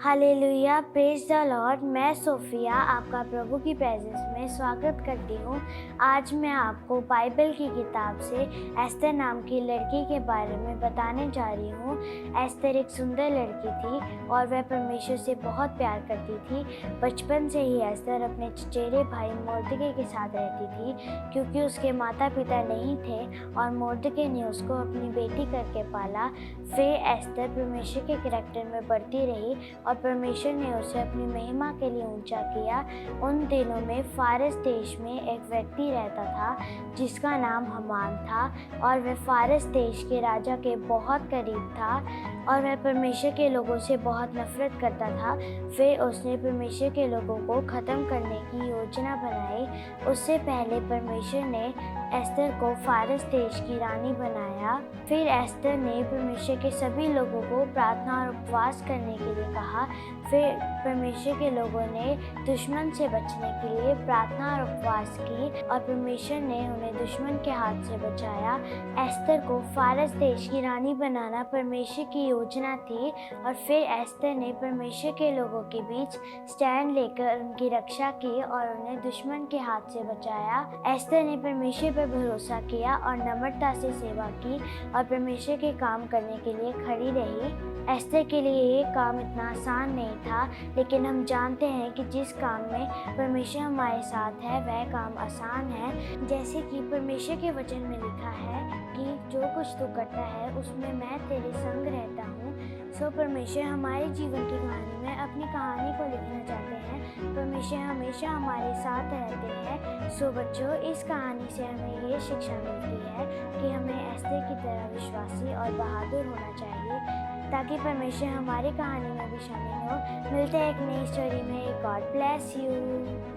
Hallelujah, praise the Lord. मैं Sophia आपका प्रभु की प्रेज़ेंस में स्वागत करती हूँ। आज मैं आपको बाइबल की किताब से एस्थर नाम की लड़की के बारे में बताने जा रही हूँ। एस्थर एक सुंदर लड़की थी और वह परमेश्वर से बहुत प्यार करती थी। बचपन से ही एस्थर अपने चचेरे भाई मोर्दके के साथ रहती थी, क्योंकि उसके माता पिता नहीं थे और मोर्दके ने उसको अपनी बेटी करके पाला। फिर एस्थर परमेश्वर के करैक्टर में बढ़ती रही और परमेश्वर ने उसे अपनी महिमा के लिए ऊंचा किया। उन दिनों में फारस देश में एक व्यक्ति रहता था जिसका नाम हमान था, और वह फारस देश के राजा के बहुत करीब था और वह परमेश्वर के लोगों से बहुत नफरत करता था। फिर उसने परमेश्वर के लोगों को ख़त्म करने की योजना बनाई। उससे पहले परमेश्वर ने एस्थर को फारस देश की रानी बनाया। फिर एस्थर ने परमेश्वर के सभी लोगों को प्रार्थना और उपवास करने के लिए कहा। फिर परमेश्वर के लोगों ने दुश्मन से बचने के लिए प्रार्थना और उपवास की और परमेश्वर ने उन्हें दुश्मन के हाथ से बचाया। एस्थर को फारस देश की रानी बनाना परमेश्वर की योजना थी, और फिर एस्थर ने परमेश्वर के लोगों के बीच स्टैंड लेकर उनकी रक्षा की और उन्हें दुश्मन के हाथ से बचाया। एस्थर ने परमेश्वर पर भरोसा किया और नम्रता से सेवा की और परमेश्वर के काम करने के लिए खड़ी रही। एस्थर के लिए ये काम इतना आसान नहीं था, लेकिन हम जानते हैं कि जिस काम में परमेश्वर हमारे साथ है वह काम आसान है। जैसे कि परमेश्वर के वचन में लिखा है कि जो कुछ तू करता है उसमें मैं तेरे संग रहता हूँ। परमेश्वर हमारे जीवन की कहानी में अपनी कहानी को लिखना चाहते हैं। परमेश्वर हमेशा हमारे साथ रहते हैं। बच्चों, इस कहानी से हमें ये शिक्षा मिलती है कि हमें एस्थर की तरह विश्वासी और बहादुर होना चाहिए, ताकि परमेश्वर हमारी कहानी में भी शामिल हो। मिलते हैं एक नई स्टोरी में। God bless you.